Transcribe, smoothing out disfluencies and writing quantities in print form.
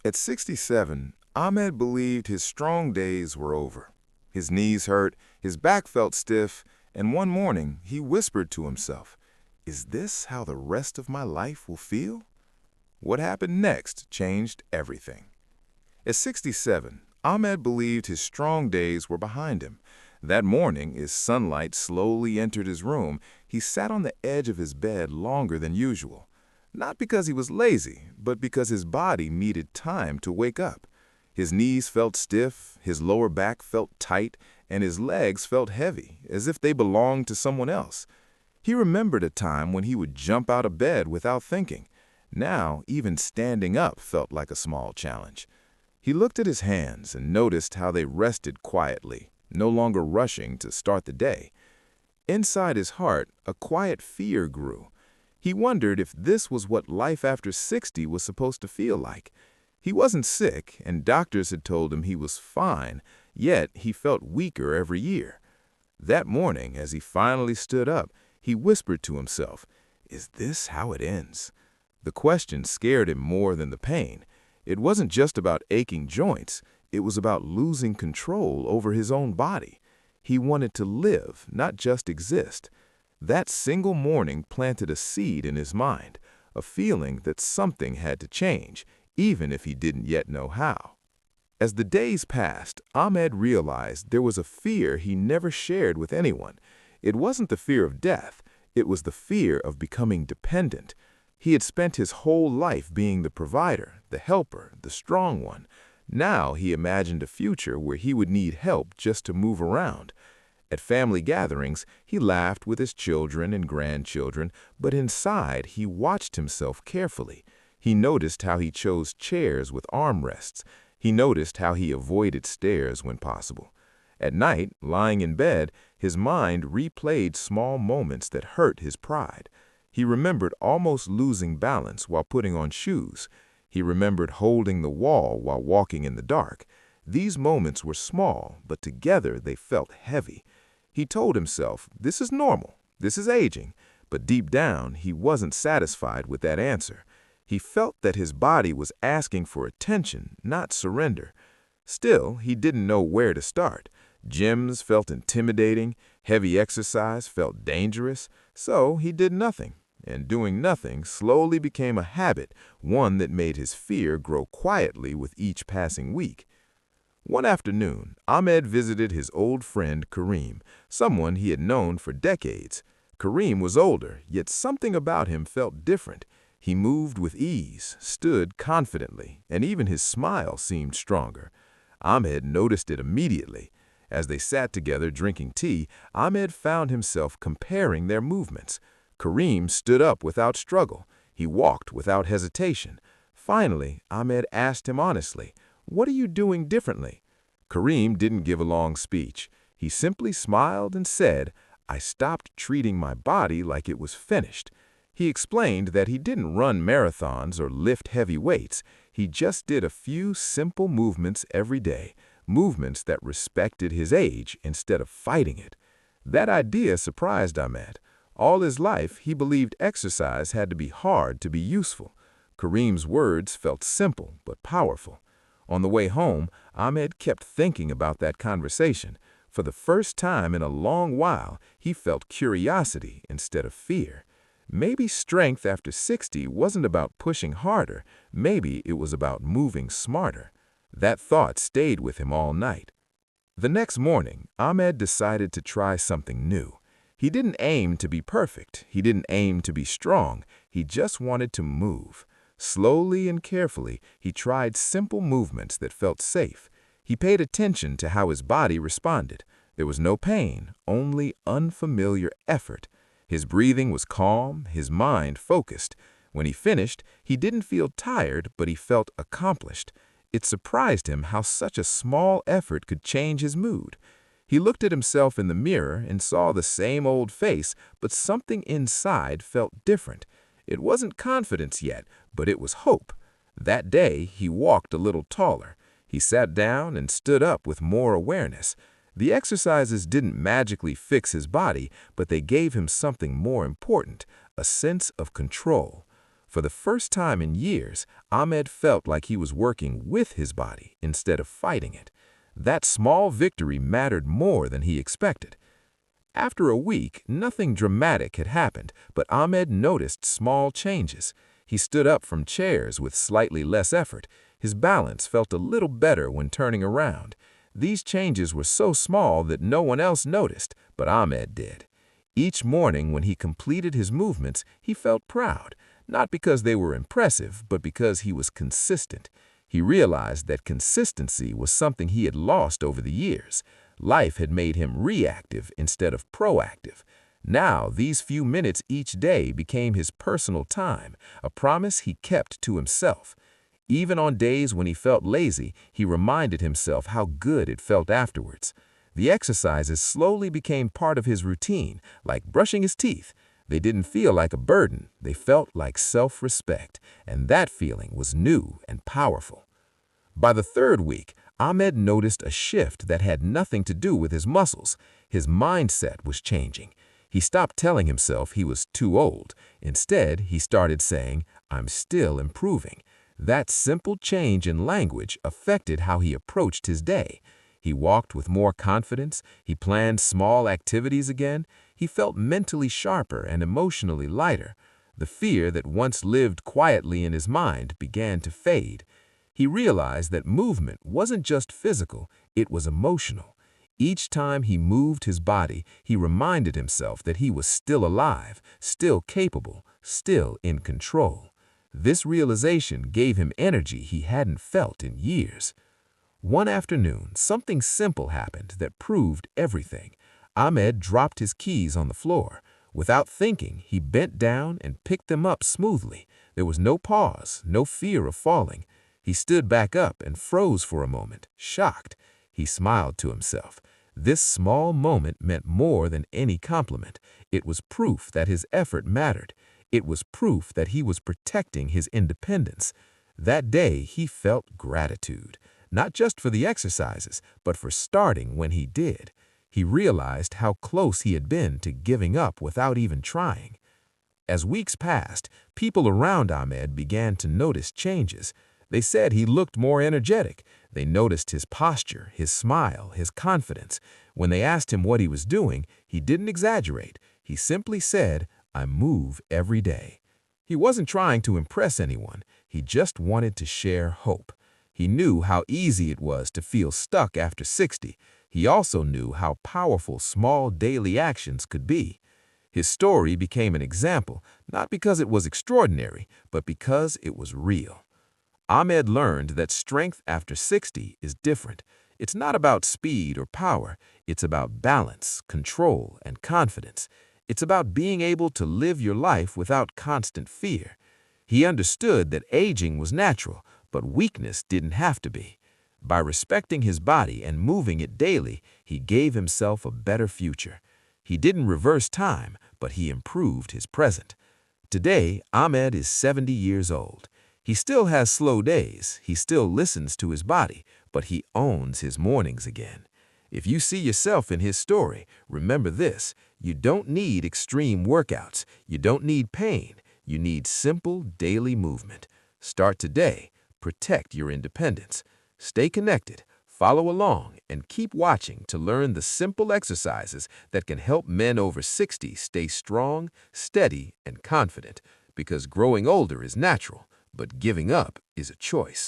At 67, Ahmed believed his strong days were over. His knees hurt, his back felt stiff, and one morning he whispered to himself, "Is this how the rest of my life will feel?" What happened next changed everything. At 67, Ahmed believed his strong days were behind him. That morning, as sunlight slowly entered his room, he sat on the edge of his bed longer than usual. Not because he was lazy, but because his body needed time to wake up. His knees felt stiff, his lower back felt tight, and his legs felt heavy, as if they belonged to someone else. He remembered a time when he would jump out of bed without thinking. Now, even standing up felt like a small challenge. He looked at his hands and noticed how they rested quietly, no longer rushing to start the day. Inside his heart, a quiet fear grew. He wondered if this was what life after 60 was supposed to feel like. He wasn't sick, and doctors had told him he was fine, yet he felt weaker every year. That morning, as he finally stood up, he whispered to himself, "Is this how it ends?" The question scared him more than the pain. It wasn't just about aching joints, it was about losing control over his own body. He wanted to live, not just exist. That single morning planted a seed in his mind, a feeling that something had to change, even if he didn't yet know how. As the days passed, Ahmed realized there was a fear he never shared with anyone. It wasn't the fear of death, it was the fear of becoming dependent. He had spent his whole life being the provider, the helper, the strong one. Now he imagined a future where he would need help just to move around. At family gatherings, he laughed with his children and grandchildren, but inside he watched himself carefully. He noticed how he chose chairs with armrests. He noticed how he avoided stairs when possible. At night, lying in bed, his mind replayed small moments that hurt his pride. He remembered almost losing balance while putting on shoes. He remembered holding the wall while walking in the dark. These moments were small, but together they felt heavy. He told himself, this is normal, this is aging, but deep down he wasn't satisfied with that answer. He felt that his body was asking for attention, not surrender. Still, he didn't know where to start. Gyms felt intimidating, heavy exercise felt dangerous, so he did nothing. And doing nothing slowly became a habit, one that made his fear grow quietly with each passing week. One afternoon, Ahmed visited his old friend Kareem, someone he had known for decades. Kareem was older, yet something about him felt different. He moved with ease, stood confidently, and even his smile seemed stronger. Ahmed noticed it immediately. As they sat together drinking tea, Ahmed found himself comparing their movements. Kareem stood up without struggle. He walked without hesitation. Finally, Ahmed asked him honestly, "What are you doing differently?" Kareem didn't give a long speech. He simply smiled and said, "I stopped treating my body like it was finished." He explained that he didn't run marathons or lift heavy weights. He just did a few simple movements every day, movements that respected his age instead of fighting it. That idea surprised Ahmed. All his life, he believed exercise had to be hard to be useful. Kareem's words felt simple but powerful. On the way home, Ahmed kept thinking about that conversation. For the first time in a long while, he felt curiosity instead of fear. Maybe strength after 60 wasn't about pushing harder. Maybe it was about moving smarter. That thought stayed with him all night. The next morning, Ahmed decided to try something new. He didn't aim to be perfect. He didn't aim to be strong. He just wanted to move. Slowly and carefully, he tried simple movements that felt safe. He paid attention to how his body responded. There was no pain, only unfamiliar effort. His breathing was calm, his mind focused. When he finished, he didn't feel tired, but he felt accomplished. It surprised him how such a small effort could change his mood. He looked at himself in the mirror and saw the same old face, but something inside felt different. It wasn't confidence yet, but it was hope. That day, he walked a little taller. He sat down and stood up with more awareness. The exercises didn't magically fix his body, but they gave him something more important, a sense of control. For the first time in years, Ahmed felt like he was working with his body instead of fighting it. That small victory mattered more than he expected. After a week, nothing dramatic had happened, but Ahmed noticed small changes. He stood up from chairs with slightly less effort. His balance felt a little better when turning around. These changes were so small that no one else noticed, but Ahmed did. Each morning when he completed his movements, he felt proud, not because they were impressive, but because he was consistent. He realized that consistency was something he had lost over the years. Life had made him reactive instead of proactive. Now, these few minutes each day became his personal time, a promise he kept to himself. Even on days when he felt lazy, he reminded himself how good it felt afterwards. The exercises slowly became part of his routine, like brushing his teeth. They didn't feel like a burden, they felt like self-respect, and that feeling was new and powerful. By the third week, Ahmed noticed a shift that had nothing to do with his muscles. His mindset was changing. He stopped telling himself he was too old. Instead, he started saying, "I'm still improving." That simple change in language affected how he approached his day. He walked with more confidence, he planned small activities again, he felt mentally sharper and emotionally lighter. The fear that once lived quietly in his mind began to fade. He realized that movement wasn't just physical, it was emotional. Each time he moved his body, he reminded himself that he was still alive, still capable, still in control. This realization gave him energy he hadn't felt in years. One afternoon, something simple happened that proved everything. Ahmed dropped his keys on the floor. Without thinking, he bent down and picked them up smoothly. There was no pause, no fear of falling. He stood back up and froze for a moment, shocked. He smiled to himself. This small moment meant more than any compliment. It was proof that his effort mattered. It was proof that he was protecting his independence. That day, he felt gratitude, not just for the exercises, but for starting when he did. He realized how close he had been to giving up without even trying. As weeks passed, people around Ahmed began to notice changes. They said he looked more energetic. They noticed his posture, his smile, his confidence. When they asked him what he was doing, he didn't exaggerate. He simply said, "I move every day." He wasn't trying to impress anyone. He just wanted to share hope. He knew how easy it was to feel stuck after 60. He also knew how powerful small daily actions could be. His story became an example, not because it was extraordinary, but because it was real. Ahmed learned that strength after 60 is different. It's not about speed or power. It's about balance, control, and confidence. It's about being able to live your life without constant fear. He understood that aging was natural, but weakness didn't have to be. By respecting his body and moving it daily, he gave himself a better future. He didn't reverse time, but he improved his present. Today, Ahmed is 70 years old. He still has slow days, he still listens to his body, but he owns his mornings again. If you see yourself in his story, remember this: you don't need extreme workouts, you don't need pain, you need simple daily movement. Start today, protect your independence. Stay connected, follow along, and keep watching to learn the simple exercises that can help men over 60 stay strong, steady, and confident, because growing older is natural, but giving up is a choice.